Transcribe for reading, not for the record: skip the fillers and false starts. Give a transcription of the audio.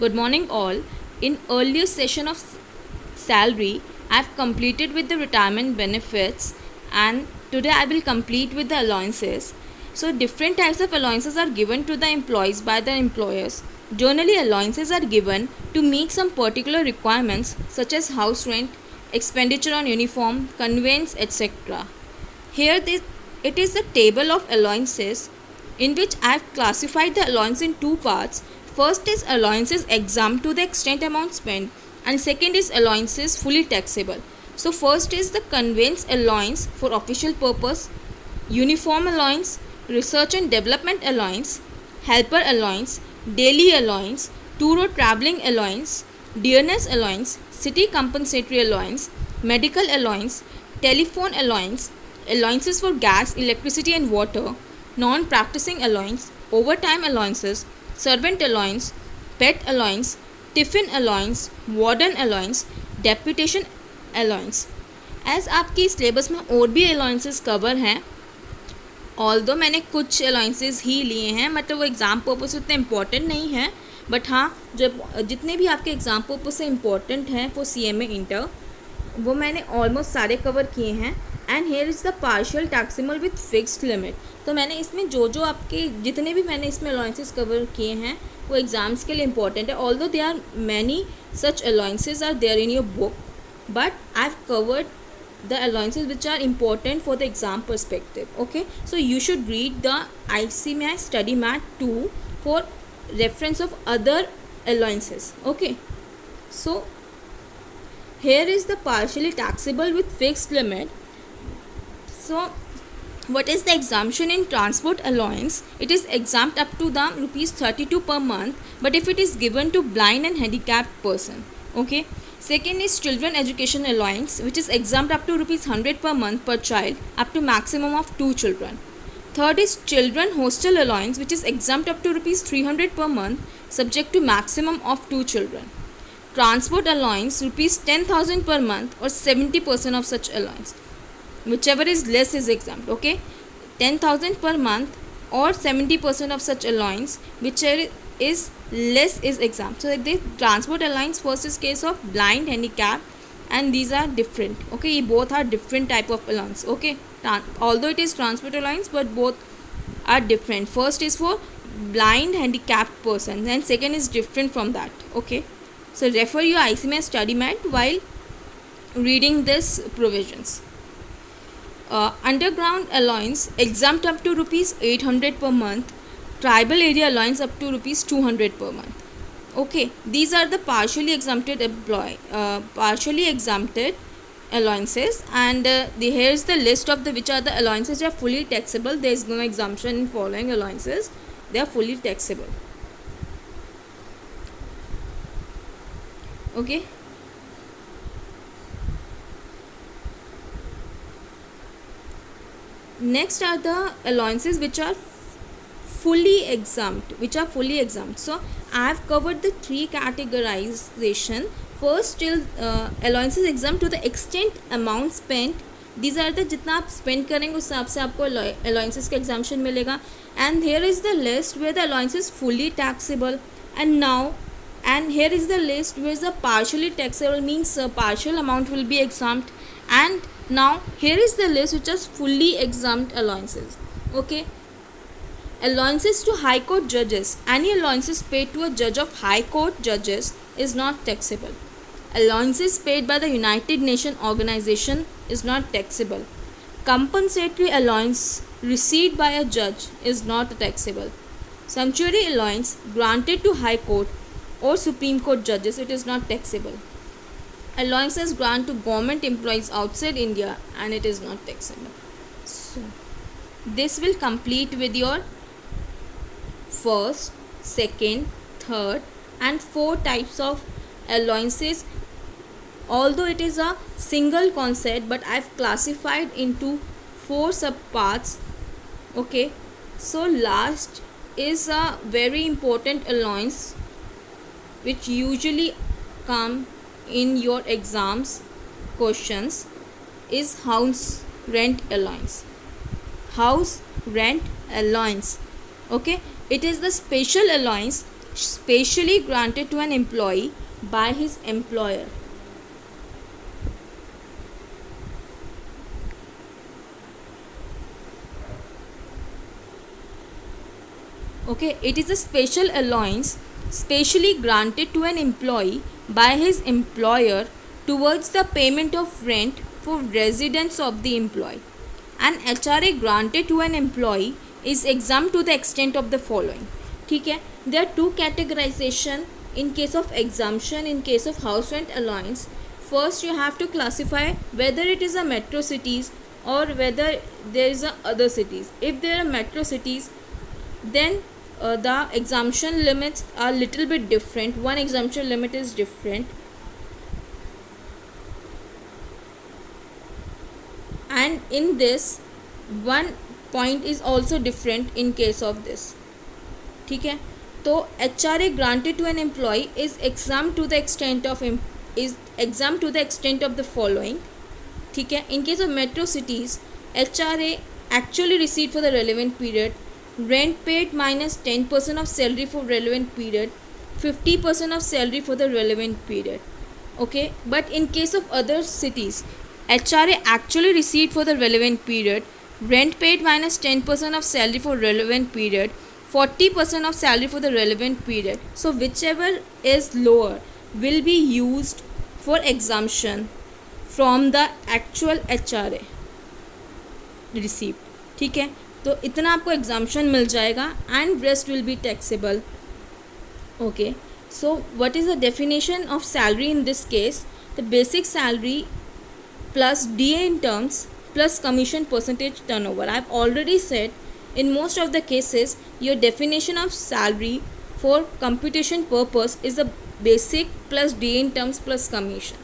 Good morning all. In earlier session of salary, I have completed with the retirement benefits, and today I will complete with the allowances. So different types of allowances are given to the employees by the employers. Generally allowances are given to meet some particular requirements such as house rent, expenditure on uniform, conveyance, etc. Here it is the table of allowances in which I have classified the allowance in two parts. First is allowances exempt to the extent amount spent, and second is allowances fully taxable. So first is the conveyance allowance for official purpose, uniform allowance, research and development allowance, helper allowance, daily allowance, tour or travelling allowance, dearness allowance, city compensatory allowance, medical allowance, telephone allowance, allowances for gas, electricity and water, non-practicing allowance, overtime allowances, servant allowance, pet allowance, tiffin allowance, warden allowance, deputation allowance. As आपकी syllabus में और भी allowances cover हैं, although मैंने कुछ allowances ही लिए हैं, मतलब वो एग्ज़ाम पर्पस से उतने इम्पॉर्टेंट नहीं है, बट हाँ जब जितने भी आपके एग्ज़ाम पर्पस से इम्पॉर्टेंट हैं फॉर CMA इंटर वो मैंने ऑलमोस्ट सारे कवर किए हैं. And here is the partial taxable with fixed limit. तो मैंने इसमें जो आपके जितने भी मैंने इसमें अलाउंसेस कवर किए हैं वो एग्ज़ाम्स के लिए इम्पॉर्टेंट है. Although they are many such allowances are there in your book, but I've covered the allowances which are important for the exam perspective. Okay, so you should read the ICMA study mat 2 for reference of other allowances. Okay, so here is the partially taxable with fixed limit. So what is the exemption in transport allowance? It is exempt up to the rupees 32 per month, but if it is given to blind and handicapped person. Okay, second is children education allowance, which is exempt up to rupees 100 per month per child up to maximum of 2 children. Third is children hostel allowance, which is exempt up to rupees 300 per month subject to maximum of 2 children. Transport allowance rupees 10,000 per month or 70% of such allowance, whichever is less is exempt. Okay, 10,000 per month or 70% of such allowance, whichever is less is exempt. So the transport allowance first is case of blind, handicap, and these are different. Okay, both are different type of allowance. Okay, although it is transport allowance, but both are different. First is for blind, handicapped person, and second is different from that. Okay, so refer your ICMA study mat while reading this provisions. Underground allowance exempt up to rupees 800 per month, tribal area allowance up to rupees 200 per month. Okay, these are the partially exempted allowances, and here is the list of the which are the allowances that are fully taxable. There is no exemption in following allowances, they are fully taxable. Okay, next are the allowances which are fully exempt. So I have covered the three categorization. First till allowances exempt to the extent amount spent. These are the जितना आप spend करेंगे उस हिसाब से आपको allowances का exemption मिलेगा. And here is the list where the allowance is fully taxable. And here is the list where the partially taxable means partial amount will be exempt. And now here is the list which is fully exempt allowances. Okay, allowances to high court judges. Any allowances paid to a judge of high court judges is not taxable. Allowances paid by the United Nations organization is not taxable. Compensatory allowance received by a judge is not taxable. Sanctuary allowance granted to high court or Supreme Court judges, it is not taxable. Allowances granted to government employees outside India, and it is not taxable. So this will complete with your first, second, third and fourth types of allowances. Although it is a single concept, but I've classified into 4 subparts. Okay, so last is a very important allowance which usually come in your exams questions is house rent allowance. House rent allowance. Okay, it is the special allowance specially granted to an employee by his employer. Okay, it is a special allowance specially granted to an employee by his employer towards the payment of rent for residence of the employee. An HRA granted to an employee is exempt to the extent of the following. ठीक है, there are two categorization in case of exemption in case of house rent allowance. First, you have to classify whether it is a metro cities or whether there is a other cities. If there are metro cities, then the exemption limits are little bit different. One exemption limit is different, and in this one point is also different in case of this. ठीक है, तो HRA granted to an employee is exempt to the extent of the following. ठीक है, in case of metro cities, HRA actually received for the relevant period, rent paid minus 10% of salary for relevant period, 50% of salary for the relevant period. Okay, but in case of other cities, HRA actually received for the relevant period, rent paid minus 10% of salary for relevant period, 40% of salary for the relevant period. So whichever is lower will be used for exemption from the actual HRA received. ठीक है, तो इतना आपको exemption मिल जाएगा and rest will be taxable. Okay, so what is the definition of salary in this case? The basic salary plus DA in terms plus commission percentage turnover. I have already said in most of the cases your definition of salary for computation purpose is the basic plus DA in terms plus commission.